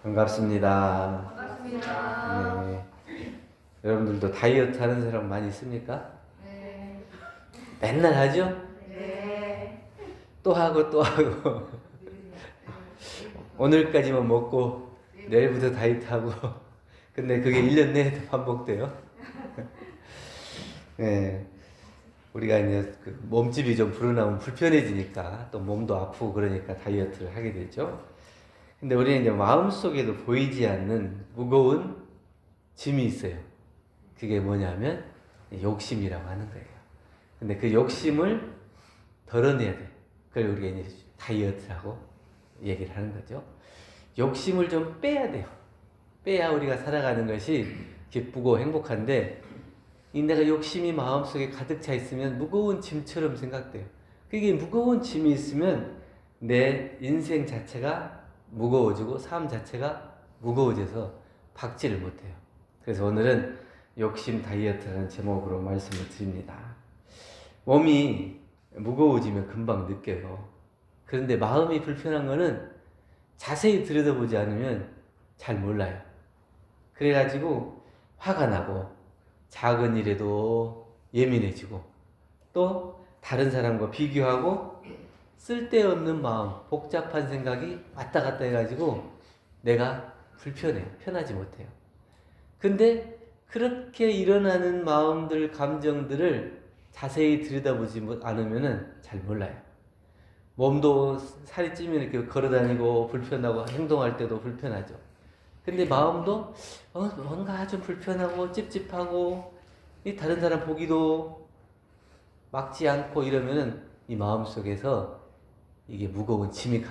반갑습니다. 반갑습니다. 네. 여러분들도 다이어트 하는 사람 많이 있습니까? 네. 맨날 하죠? 네. 또 하고 또 하고. 오늘까지만 먹고 내일부터 다이어트 하고. 근데 그게 1년 내내 반복돼요. 네. 우리가 이제 그 몸집이 좀 불어나면 불편해지니까 또 몸도 아프고 그러니까 다이어트를 하게 되죠. 근데 우리는 이제 마음속에도 보이지 않는 무거운 짐이 있어요. 그게 뭐냐면 욕심이라고 하는 거예요. 근데 그 욕심을 덜어내야 돼. 그걸 우리가 이제 다이어트라고 얘기를 하는 거죠. 욕심을 좀 빼야 돼요. 빼야 우리가 살아가는 것이 기쁘고 행복한데, 이 내가 욕심이 마음속에 가득 차 있으면 무거운 짐처럼 생각돼요. 그게 무거운 짐이 있으면 내 인생 자체가 무거워지고 삶 자체가 무거워져서 박지를 못해요. 그래서 오늘은 욕심 다이어트라는 제목으로 말씀을 드립니다. 몸이 무거워지면 금방 느껴요. 그런데 마음이 불편한 거는 자세히 들여다보지 않으면 잘 몰라요. 그래가지고 화가 나고 작은 일에도 예민해지고 또 다른 사람과 비교하고 쓸데없는 마음, 복잡한 생각이 왔다 갔다 해가지고 내가 불편해요. 편하지 못해요. 근데 그렇게 일어나는 마음들, 감정들을 자세히 들여다보지 않으면 잘 몰라요. 몸도 살이 찌면 이렇게 걸어다니고 불편하고 행동할 때도 불편하죠. 근데 마음도 뭔가 좀 불편하고 찝찝하고 이 다른 사람 보기도 막지 않고 이러면은 이 마음 속에서 이게 무거운 짐이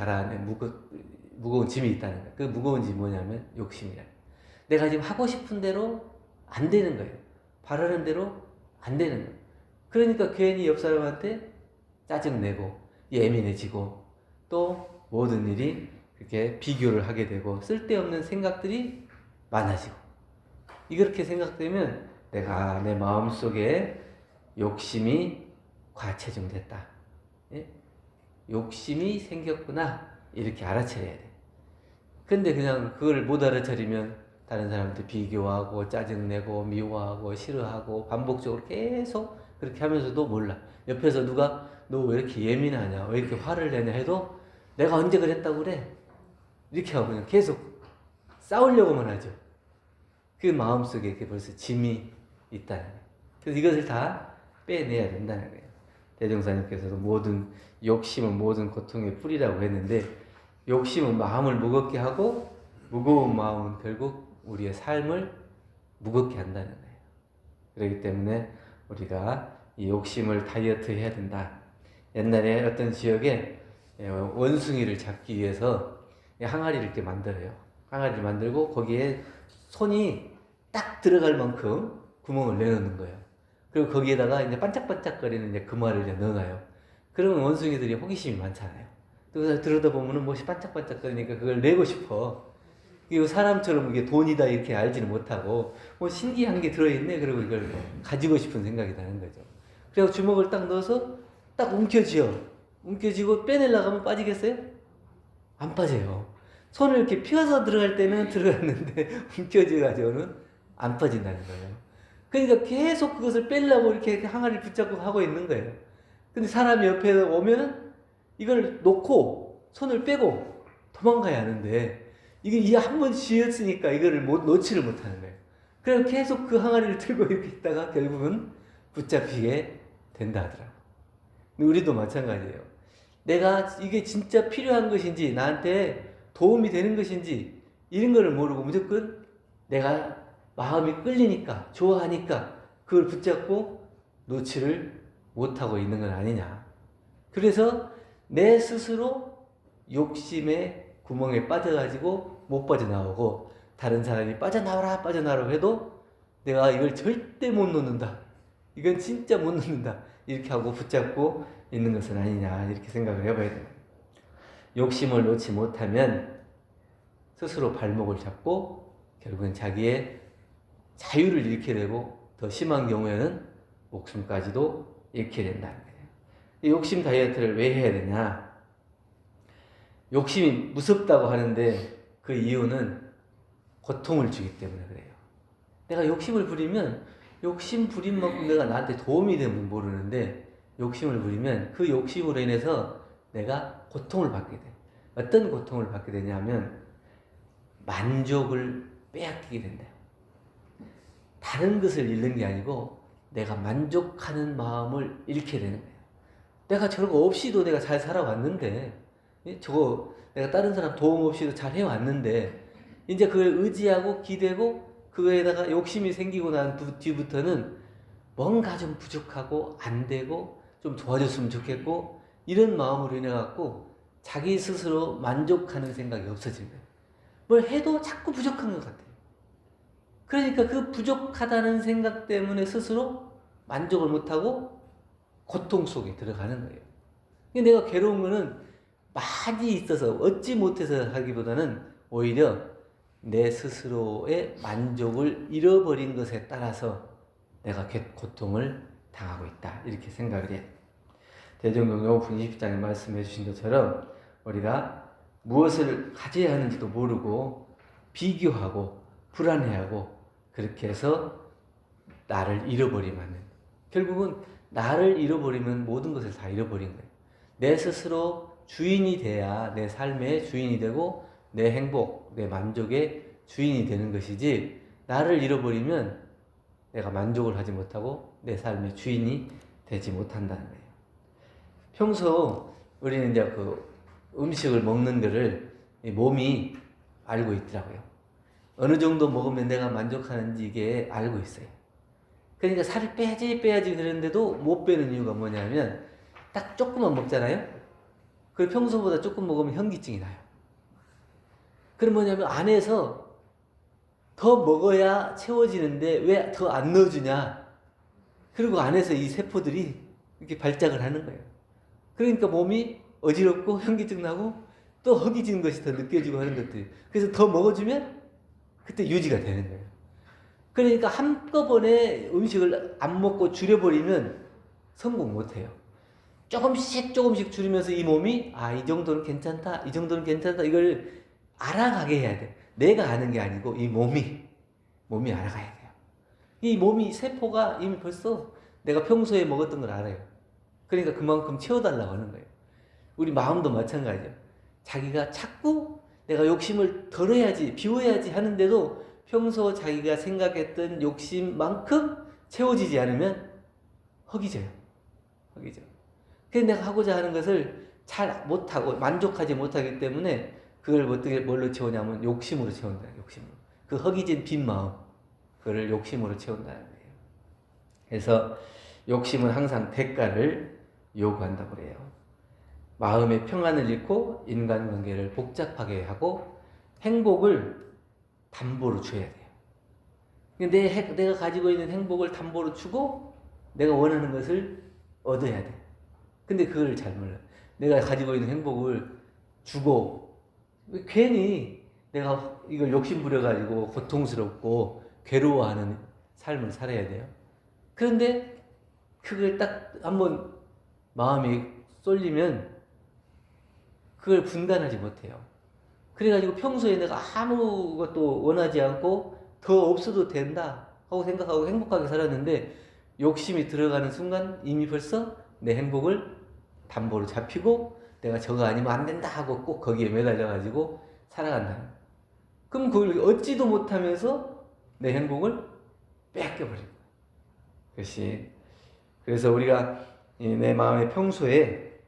무거운 짐이 있다는 거예요. 그 무거운 짐이 뭐냐면 욕심이야. 내가 지금 하고 싶은 대로 안 되는 거예요. 바라는 대로 안 되는 거예요. 그러니까 괜히 옆 사람한테 짜증내고 예민해지고 또 모든 일이 그렇게 비교를 하게 되고 쓸데없는 생각들이 많아지고, 이렇게 생각되면 내가 내 마음속에 욕심이 과체중됐다. 예? 욕심이 생겼구나. 이렇게 알아차려야 돼. 근데 그냥 그걸 못 알아차리면 다른 사람한테 비교하고 짜증내고 미워하고 싫어하고 반복적으로 계속 그렇게 하면서도 몰라. 옆에서 누가 너 왜 이렇게 예민하냐, 왜 이렇게 화를 내냐 해도 내가 언제 그랬다고 그래? 이렇게 하고 그냥 계속 싸우려고만 하죠. 그 마음속에 이렇게 벌써 짐이 있다는 거예요. 그래서 이것을 다 빼내야 된다는 거예요. 대종사님께서도 모든 욕심은 모든 고통의 뿌리라고 했는데, 욕심은 마음을 무겁게 하고 무거운 마음은 결국 우리의 삶을 무겁게 한다는 거예요. 그렇기 때문에 우리가 이 욕심을 다이어트 해야 된다. 옛날에 어떤 지역에 원숭이를 잡기 위해서 항아리를 이렇게 만들어요. 항아리를 만들고 거기에 손이 딱 들어갈 만큼 구멍을 내놓는 거예요. 그리고 거기에다가 이제 반짝반짝거리는 이제 금화를 이제 넣어놔요. 그러면 원숭이들이 호기심이 많잖아요. 그래서 들여다보면 무엇이 반짝반짝거리니까 그걸 내고 싶어. 이거 사람처럼 이게 돈이다 이렇게 알지는 못하고 뭐 신기한 게 들어있네. 그리고 이걸 가지고 싶은 생각이 나는 거죠. 그래서 주먹을 딱 넣어서 딱 움켜쥐어. 움켜쥐고 빼내려고 하면 빠지겠어요? 안 빠져요. 손을 이렇게 펴서 들어갈 때는 들어갔는데 움켜쥐어가지고는 안 빠진다는 거예요. 그러니까 계속 그것을 빼려고 이렇게 항아리를 붙잡고 하고 있는 거예요. 근데 사람이 옆에 오면은 이걸 놓고 손을 빼고 도망가야 하는데, 이게 한 번 쥐었으니까 이거를 놓지를 못하는 거예요. 그래서 계속 그 항아리를 들고 이렇게 있다가 결국은 붙잡히게 된다 하더라고요. 우리도 마찬가지예요. 내가 이게 진짜 필요한 것인지 나한테 도움이 되는 것인지 이런 거를 모르고 무조건 내가 마음이 끌리니까 좋아하니까 그걸 붙잡고 놓지를 못하고 있는 건 아니냐. 그래서 내 스스로 욕심의 구멍에 빠져가지고 못 빠져나오고 다른 사람이 빠져나오라 해도 내가 이걸 절대 못 놓는다. 이건 진짜 못 놓는다. 이렇게 하고 붙잡고 있는 것은 아니냐. 이렇게 생각을 해봐야 돼요. 욕심을 놓지 못하면 스스로 발목을 잡고 결국은 자기의 자유를 잃게 되고 더 심한 경우에는 목숨까지도 잃게 된다는 거예요. 이 욕심 다이어트를 왜 해야 되냐? 욕심이 무섭다고 하는데 그 이유는 고통을 주기 때문에 그래요. 내가 욕심을 부리면 욕심 부린 만큼 내가 나한테 도움이 되면 모르는데 욕심을 부리면 그 욕심으로 인해서 내가 고통을 받게 돼. 어떤 고통을 받게 되냐면 만족을 빼앗기게 된다. 다른 것을 잃는 게 아니고 내가 만족하는 마음을 잃게 되는 거예요. 내가 저거 없이도 내가 잘 살아왔는데 저거 내가 다른 사람 도움 없이도 잘 해왔는데 이제 그걸 의지하고 기대고 그거에다가 욕심이 생기고 난 뒤부터는 뭔가 좀 부족하고 안 되고 좀 도와줬으면 좋겠고 이런 마음으로 인해 갖고 자기 스스로 만족하는 생각이 없어지는 거예요. 뭘 해도 자꾸 부족한 것 같아요. 그러니까 그 부족하다는 생각 때문에 스스로 만족을 못하고 고통 속에 들어가는 거예요. 내가 괴로운 거는 많이 있어서 얻지 못해서 하기보다는 오히려 내 스스로의 만족을 잃어버린 것에 따라서 내가 고통을 당하고 있다. 이렇게 생각을 해요. 대종동요 20장에 말씀해 주신 것처럼 우리가 무엇을 가져야 하는지도 모르고 비교하고 불안해하고 그렇게 해서 나를 잃어버리면 결국은 나를 잃어버리면 모든 것을 다 잃어버린 거예요. 내 스스로 주인이 돼야 내 삶의 주인이 되고 내 행복, 내 만족의 주인이 되는 것이지 나를 잃어버리면 내가 만족을 하지 못하고 내 삶의 주인이 되지 못한다는 거예요. 평소 우리는 이제 그 음식을 먹는 거를 몸이 알고 있더라고요. 어느 정도 먹으면 내가 만족하는지 이게 알고 있어요. 그러니까 살을 빼야지 그러는데도 못 빼는 이유가 뭐냐면 딱 조금만 먹잖아요. 그리고 평소보다 조금 먹으면 현기증이 나요. 그럼 뭐냐면 안에서 더 먹어야 채워지는데 왜 더 안 넣어주냐. 그리고 안에서 이 세포들이 이렇게 발작을 하는 거예요. 그러니까 몸이 어지럽고 현기증 나고 또 허기진 것이 더 느껴지고 하는 것들이. 그래서 더 먹어주면 그때 유지가 되는 거예요. 그러니까 한꺼번에 음식을 안 먹고 줄여버리면 성공 못해요. 조금씩 줄이면서 이 몸이 이 정도는 괜찮다, 이 정도는 괜찮다 이걸 알아가게 해야 돼. 내가 아는 게 아니고 이 몸이 알아가야 돼요. 이 몸이 세포가 이미 벌써 내가 평소에 먹었던 걸 알아요. 그러니까 그만큼 채워달라고 하는 거예요. 우리 마음도 마찬가지예요. 자기가 자꾸 내가 욕심을 덜어야지, 비워야지 하는데도 평소 자기가 생각했던 욕심만큼 채워지지 않으면 허기져요. 그래서 내가 하고자 하는 것을 잘 못하고 만족하지 못하기 때문에 그걸 어떻게 뭘로 채우냐면 욕심으로 채운다. 욕심으로. 그 허기진 빈 마음, 그걸 욕심으로 채운다는 거예요. 그래서 욕심은 항상 대가를 요구한다고 그래요. 마음의 평안을 잃고 인간관계를 복잡하게 하고 행복을 담보로 줘야 돼요. 내가 가지고 있는 행복을 담보로 주고 내가 원하는 것을 얻어야 돼. 근데 그걸 잘 몰라요. 내가 가지고 있는 행복을 주고 괜히 내가 이걸 욕심 부려가지고 고통스럽고 괴로워하는 삶을 살아야 돼요. 그런데 그걸 딱 한번 마음이 쏠리면 그걸 분간하지 못해요. 그래가지고 평소에 내가 아무것도 원하지 않고 더 없어도 된다 하고 생각하고 행복하게 살았는데 욕심이 들어가는 순간 이미 벌써 내 행복을 담보로 잡히고 내가 저거 아니면 안 된다 하고 꼭 거기에 매달려가지고 살아간다. 그럼 그걸 얻지도 못하면서 내 행복을 뺏겨버리고. 그래서 우리가 내 마음의 평소에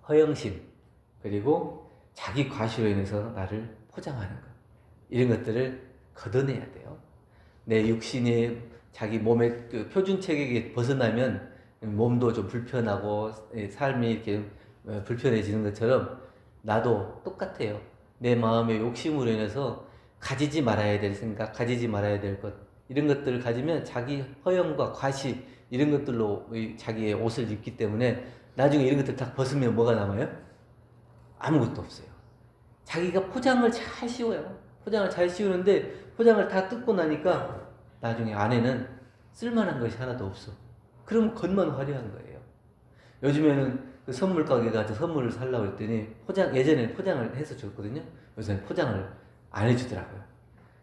허영심 그리고 자기 과시로 인해서 나를 포장하는 것 이런 것들을 걷어내야 돼요. 내 육신이 자기 몸의 그 표준 체격에 벗어나면 몸도 좀 불편하고 삶이 이렇게 불편해지는 것처럼 나도 똑같아요. 내 마음의 욕심으로 인해서 가지지 말아야 될 생각, 가지지 말아야 될 것 이런 것들을 가지면 자기 허영과 과시 이런 것들로 자기의 옷을 입기 때문에 나중에 이런 것들 다 벗으면 뭐가 남아요? 아무것도 없어요. 자기가 포장을 잘 씌워요. 포장을 잘 씌우는데 포장을 다 뜯고 나니까 나중에 안에는 쓸만한 것이 하나도 없어. 그럼 겉만 화려한 거예요. 요즘에는 그 선물 가게 가서 선물을 살라고 했더니 예전에 포장을 해서 줬거든요. 요새는 포장을 안 해주더라고요.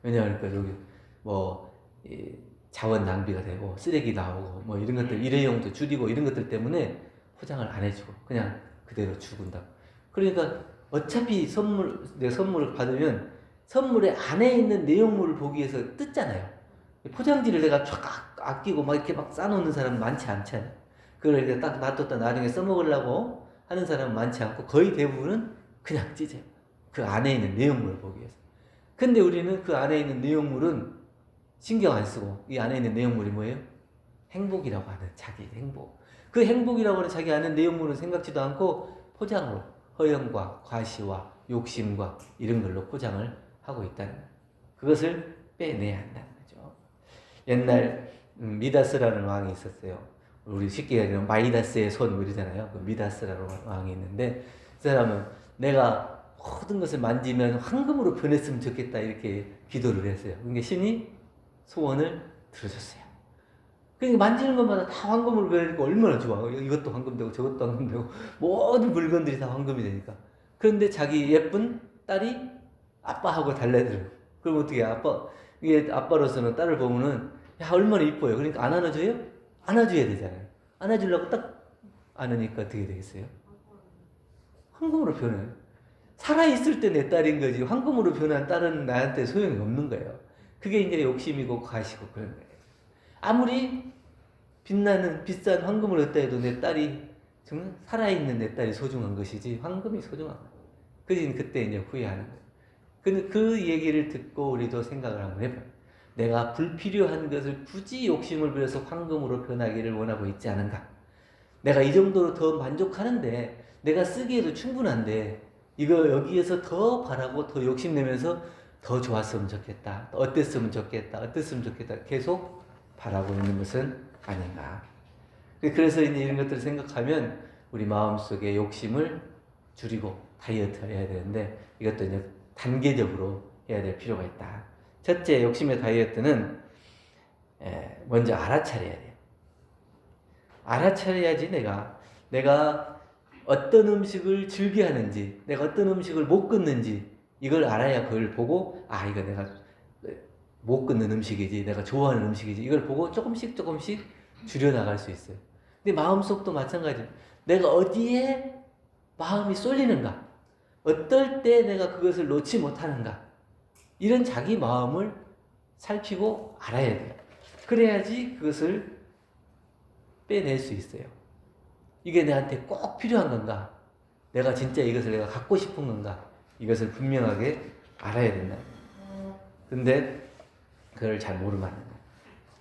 왜냐하면 그러니까 여기 이 자원 낭비가 되고 쓰레기 나오고 뭐 이런 것들 일회용도 줄이고 이런 것들 때문에 포장을 안 해주고 그냥 그대로 주군다. 그러니까 어차피 내 선물을 받으면 선물의 안에 있는 내용물을 보기 위해서 뜯잖아요. 포장지를 내가 쫙 아끼고 막 이렇게 막 싸놓는 사람은 많지 않잖아요. 그걸 이렇게 딱 놔뒀다 나중에 써먹으려고 하는 사람은 많지 않고 거의 대부분은 그냥 찢어요. 그 안에 있는 내용물을 보기 위해서. 근데 우리는 그 안에 있는 내용물은 신경 안 쓰고 이 안에 있는 내용물이 뭐예요? 행복이라고 하는 자기 행복. 그 행복이라고 하는 자기 안에 내용물은 생각지도 않고 포장으로 허영과 과시와 욕심과 이런 걸로 포장을 하고 있다는 거예요. 그것을 빼내야 한다는 거죠. 옛날 미다스라는 왕이 있었어요. 우리 쉽게 얘기하면 마이다스의 손 이러잖아요. 그 미다스라는 왕이 있는데 그 사람은 내가 모든 것을 만지면 황금으로 변했으면 좋겠다 이렇게 기도를 했어요. 그러니까 신이 소원을 들어줬어요. 그러니까 만지는 것마다 다 황금으로 변하니까 얼마나 좋아. 이것도 황금 되고 저것도 황금 되고 모든 물건들이 다 황금이 되니까. 그런데 자기 예쁜 딸이 아빠하고 달라들어요. 그럼 어떻게 해? 이게 아빠로서는 딸을 보면은 야 얼마나 이뻐요. 그러니까 안 안아줘요? 안아줘야 되잖아요. 안아주려고 딱 안으니까 어떻게 되겠어요? 황금으로 변해요. 살아있을 때 내 딸인 거지 황금으로 변한 딸은 나한테 소용이 없는 거예요. 그게 이제 욕심이고 과시고 그런 거예요. 아무리 빛나는 비싼 황금을 얻다 해도 내 딸이 정말 살아있는 내 딸이 소중한 것이지 황금이 소중한 거예요. 그때 이제 후회하는 거예요. 근데 그 얘기를 듣고 우리도 생각을 한번 해봐요. 내가 불필요한 것을 굳이 욕심을 부려서 황금으로 변하기를 원하고 있지 않은가? 내가 이 정도로 더 만족하는데 내가 쓰기에도 충분한데 이거 여기에서 더 바라고 더 욕심내면서 더 좋았으면 좋겠다. 어땠으면 좋겠다. 계속 바라고 있는 것은 아닌가. 그래서 이제 이런 것들을 생각하면 우리 마음속에 욕심을 줄이고 다이어트 해야 되는데 이것도 이제 단계적으로 해야 될 필요가 있다. 첫째, 욕심의 다이어트는 먼저 알아차려야 돼요. 알아차려야지 내가 어떤 음식을 즐겨하는지, 내가 어떤 음식을 못 끊는지 이걸 알아야 그걸 보고 이거 내가 못 끊는 음식이지, 내가 좋아하는 음식이지 이걸 보고 조금씩 줄여나갈 수 있어요. 근데 마음속도 마찬가지예요. 내가 어디에 마음이 쏠리는가, 어떨 때 내가 그것을 놓지 못하는가, 이런 자기 마음을 살피고 알아야 돼요. 그래야지 그것을 빼낼 수 있어요. 이게 내한테 꼭 필요한 건가? 내가 진짜 이것을 내가 갖고 싶은 건가? 이것을 분명하게 알아야 된다. 근데 그걸 잘 모르면 안 된다.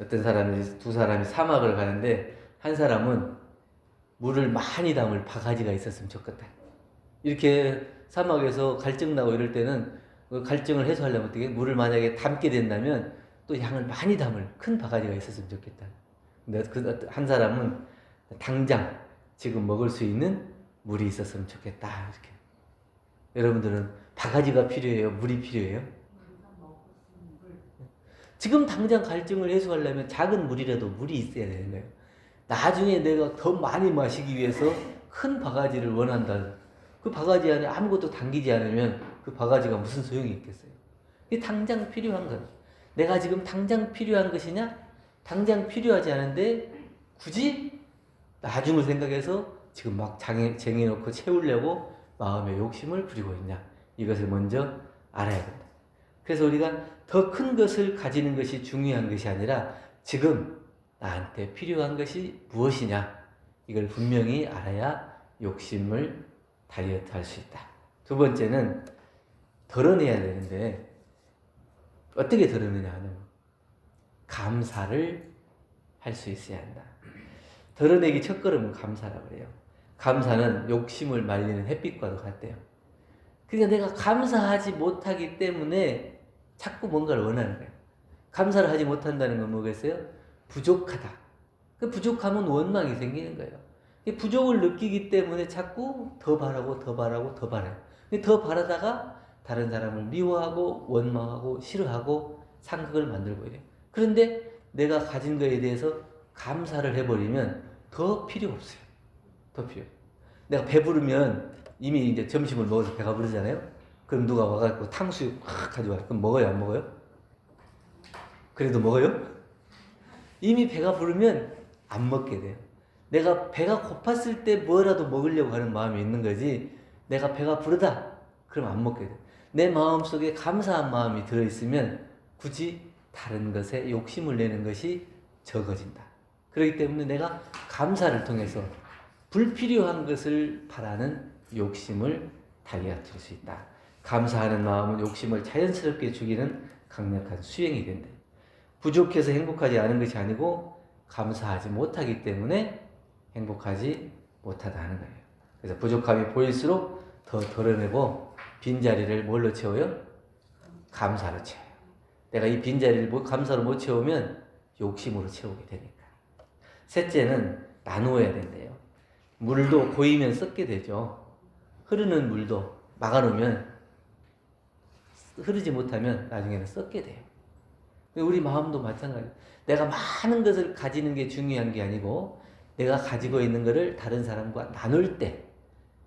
어떤 사람이, 두 사람이 사막을 가는데 한 사람은 물을 많이 담을 바가지가 있었으면 좋겠다. 이렇게 사막에서 갈증 나고 이럴 때는 그 갈증을 해소하려면 어떻게 물을 만약에 담게 된다면 또 양을 많이 담을 큰 바가지가 있었으면 좋겠다. 근데 그 한 사람은 당장 지금 먹을 수 있는 물이 있었으면 좋겠다. 이렇게. 여러분들은 바가지가 필요해요? 물이 필요해요? 지금 당장 갈증을 해소하려면 작은 물이라도 물이 있어야 되는 거예요. 나중에 내가 더 많이 마시기 위해서 큰 바가지를 원한다. 그 바가지 안에 아무것도 담기지 않으면 그 바가지가 무슨 소용이 있겠어요? 이게 당장 필요한 거예요. 내가 지금 당장 필요한 것이냐? 당장 필요하지 않은데 굳이 나중을 생각해서 지금 막 쟁여놓고 채우려고 마음의 욕심을 부리고 있냐? 이것을 먼저 알아야 된다. 그래서 우리가 더 큰 것을 가지는 것이 중요한 것이 아니라 지금 나한테 필요한 것이 무엇이냐? 이걸 분명히 알아야 욕심을 다이어트 할 수 있다. 두 번째는 덜어내야 되는데 어떻게 덜어내냐 하면 감사를 할 수 있어야 한다. 덜어내기 첫걸음은 감사라고 그래요. 감사는 욕심을 말리는 햇빛과도 같대요. 그러니까 내가 감사하지 못하기 때문에 자꾸 뭔가를 원하는 거예요. 감사를 하지 못한다는 건 뭐겠어요? 부족하다. 그 부족하면 원망이 생기는 거예요. 부족을 느끼기 때문에 자꾸 더 바라고 더 바라고 더 바라요. 더 바라다가 다른 사람을 미워하고 원망하고 싫어하고 상극을 만들고 이래요. 그런데 내가 가진 거에 대해서 감사를 해버리면 더 필요 없어요. 더 필요. 내가 배부르면 이미 이제 점심을 먹어서 배가 부르잖아요. 그럼 누가 와갖고 탕수육 확 가져와요. 그럼 먹어요, 안 먹어요? 그래도 먹어요? 이미 배가 부르면 안 먹게 돼요. 내가 배가 고팠을 때 뭐라도 먹으려고 하는 마음이 있는 거지, 내가 배가 부르다 그럼 안 먹게 돼요. 내 마음속에 감사한 마음이 들어있으면 굳이 다른 것에 욕심을 내는 것이 적어진다. 그렇기 때문에 내가 감사를 통해서 불필요한 것을 바라는 욕심을 달리아칠 수 있다. 감사하는 마음은 욕심을 자연스럽게 죽이는 강력한 수행이 된다. 부족해서 행복하지 않은 것이 아니고 감사하지 못하기 때문에 행복하지 못하다는 거예요. 그래서 부족함이 보일수록 더 덜어내고 빈자리를 뭘로 채워요? 감사로 채워요. 내가 이 빈자리를 감사로 못 채우면 욕심으로 채우게 되니까. 셋째는 나누어야 된대요. 물도 고이면 썩게 되죠. 흐르는 물도 막아놓으면 흐르지 못하면 나중에는 썩게 돼요. 우리 마음도 마찬가지예요. 내가 많은 것을 가지는 게 중요한 게 아니고 내가 가지고 있는 것을 다른 사람과 나눌 때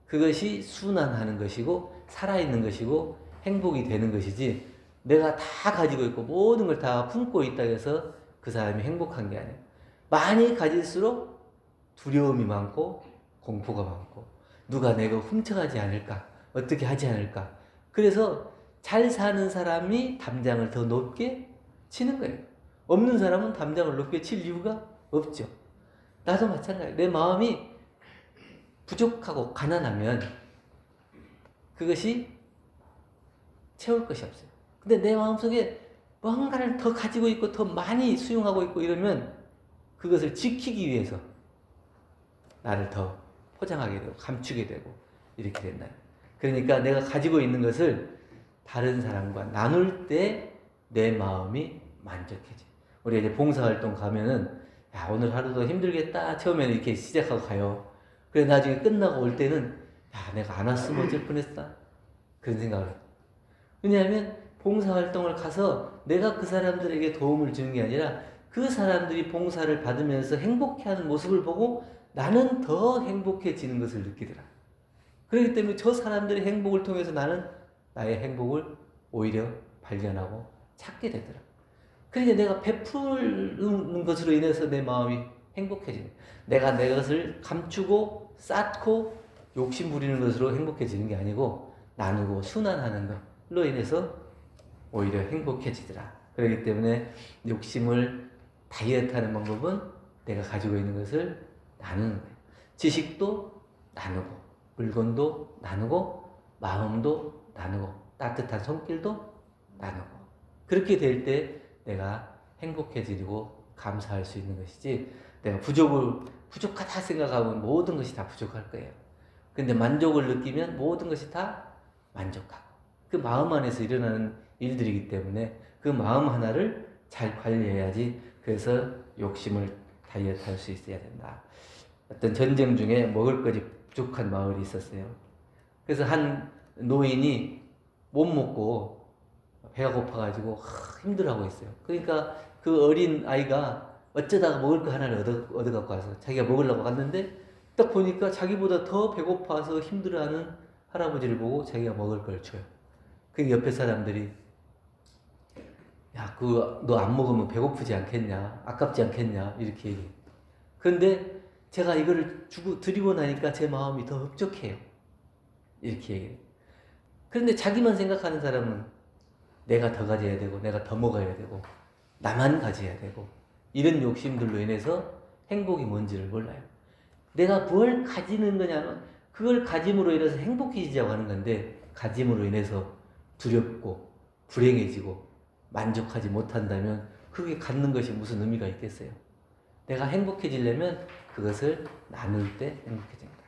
그것이 순환하는 것이고 살아있는 것이고 행복이 되는 것이지, 내가 다 가지고 있고 모든 걸 다 품고 있다 해서 그 사람이 행복한 게 아니에요. 많이 가질수록 두려움이 많고 공포가 많고 누가 내 거 훔쳐가지 않을까, 어떻게 하지 않을까. 그래서 잘 사는 사람이 담장을 더 높게 치는 거예요. 없는 사람은 담장을 높게 칠 이유가 없죠. 나도 마찬가지예요. 내 마음이 부족하고 가난하면 그것이 채울 것이 없어요. 근데 내 마음속에 뭔가를 더 가지고 있고 더 많이 수용하고 있고 이러면 그것을 지키기 위해서 나를 더 포장하게 되고 감추게 되고 이렇게 된다. 그러니까 내가 가지고 있는 것을 다른 사람과 나눌 때 내 마음이 만족해져. 우리 이제 봉사활동 가면은 야, 오늘 하루도 힘들겠다 처음에는 이렇게 시작하고 가요. 그래 나중에 끝나고 올 때는 야, 내가 안 왔으면 어쩔 뻔했다 그런 생각을 해요. 왜냐하면 봉사활동을 가서 내가 그 사람들에게 도움을 주는 게 아니라 그 사람들이 봉사를 받으면서 행복해하는 모습을 보고 나는 더 행복해지는 것을 느끼더라. 그렇기 때문에 저 사람들의 행복을 통해서 나는 나의 행복을 오히려 발견하고 찾게 되더라. 그러니까 내가 베푸는 것으로 인해서 내 마음이 행복해지는, 내가 내 것을 감추고 쌓고 욕심 부리는 것으로 행복해지는 게 아니고 나누고 순환하는 것로 인해서 오히려 행복해지더라. 그렇기 때문에 욕심을 다이어트하는 방법은 내가 가지고 있는 것을 나누는 거예요. 지식도 나누고 물건도 나누고 마음도 나누고 따뜻한 손길도 나누고, 그렇게 될 때 내가 행복해지고 감사할 수 있는 것이지, 내가 부족하다 생각하면 모든 것이 다 부족할 거예요. 근데 만족을 느끼면 모든 것이 다 만족하고, 그 마음 안에서 일어나는 일들이기 때문에 그 마음 하나를 잘 관리해야지. 그래서 욕심을 다이어트 할 수 있어야 된다. 어떤 전쟁 중에 먹을 것이 부족한 마을이 있었어요. 그래서 한 노인이 못 먹고 배가 고파가지고 힘들어하고 있어요. 그러니까 그 어린 아이가 어쩌다가 먹을 거 하나를 얻어갖고 와서 자기가 먹으려고 갔는데 딱 보니까 자기보다 더 배고파서 힘들어하는 할아버지를 보고 자기가 먹을 걸 줘요. 그 옆에 사람들이 야, 너 안 먹으면 배고프지 않겠냐? 아깝지 않겠냐? 이렇게 얘기해요. 그런데 제가 이거를 드리고 나니까 제 마음이 더 흡족해요. 이렇게 얘기해요. 그런데 자기만 생각하는 사람은 내가 더 가져야 되고 내가 더 먹어야 되고 나만 가져야 되고 이런 욕심들로 인해서 행복이 뭔지를 몰라요. 내가 뭘 가지는 거냐면 그걸 가짐으로 인해서 행복해지자고 하는 건데, 가짐으로 인해서 두렵고 불행해지고 만족하지 못한다면 그게 갖는 것이 무슨 의미가 있겠어요. 내가 행복해지려면 그것을 나눌 때 행복해집니다.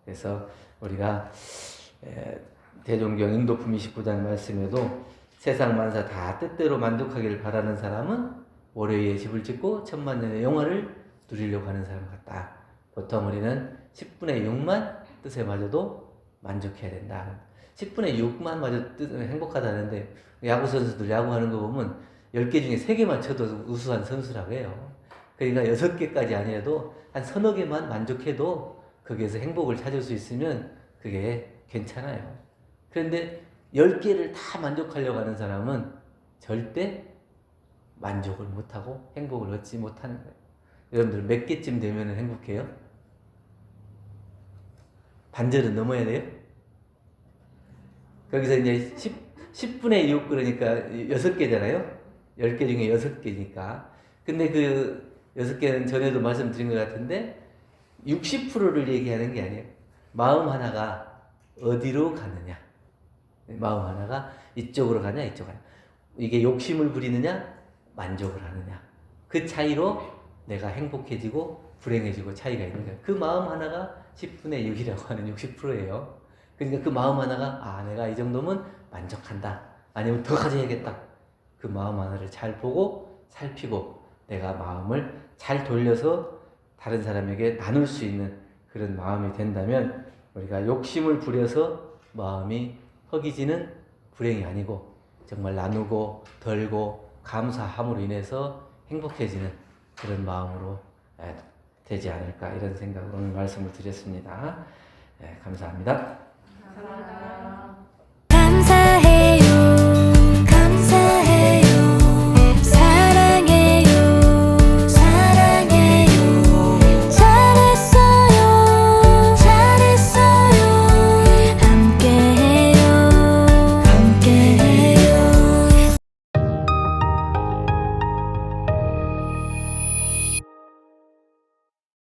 그래서 우리가 대종경 인도품 29장 말씀에도 세상 만사 다 뜻대로 만족하기를 바라는 사람은 오래 위에 집을 짓고 천만년의 영화를 누리려고 하는 사람 같다. 보통 우리는 10분의 6만 뜻에 마저도 만족해야 된다. 10분의 6만 마저 행복하다는데 야구 선수들 야구하는 거 보면 10개 중에 3개만 쳐도 우수한 선수라고 해요. 그러니까 6개까지 아니어도 한 서너 개만 만족해도 거기에서 행복을 찾을 수 있으면 그게 괜찮아요. 그런데 10개를 다 만족하려고 하는 사람은 절대 만족을 못하고 행복을 얻지 못하는 거예요. 여러분들 몇 개쯤 되면 행복해요? 반절은 넘어야 돼요? 거기서 이제 10분의 6 그러니까 6개잖아요? 10개 중에 6개니까. 근데 그 6개는 전에도 말씀드린 것 같은데 60%를 얘기하는 게 아니에요. 마음 하나가 어디로 가느냐. 마음 하나가 이쪽으로 가냐 이쪽으로 가냐. 이게 욕심을 부리느냐 만족을 하느냐. 그 차이로 내가 행복해지고 불행해지고 차이가 있는 거예요. 그 마음 하나가 10분의 6이라고 하는 60%예요. 그러니까 그 마음 하나가 내가 이 정도면 만족한다. 아니면 더 가져야겠다. 그 마음 하나를 잘 보고 살피고 내가 마음을 잘 돌려서 다른 사람에게 나눌 수 있는 그런 마음이 된다면 우리가 욕심을 부려서 마음이 허기지는 불행이 아니고 정말 나누고 덜고 감사함으로 인해서 행복해지는 그런 마음으로 되지 않을까 이런 생각으로 오늘 말씀을 드렸습니다. 감사합니다. 감사합니다.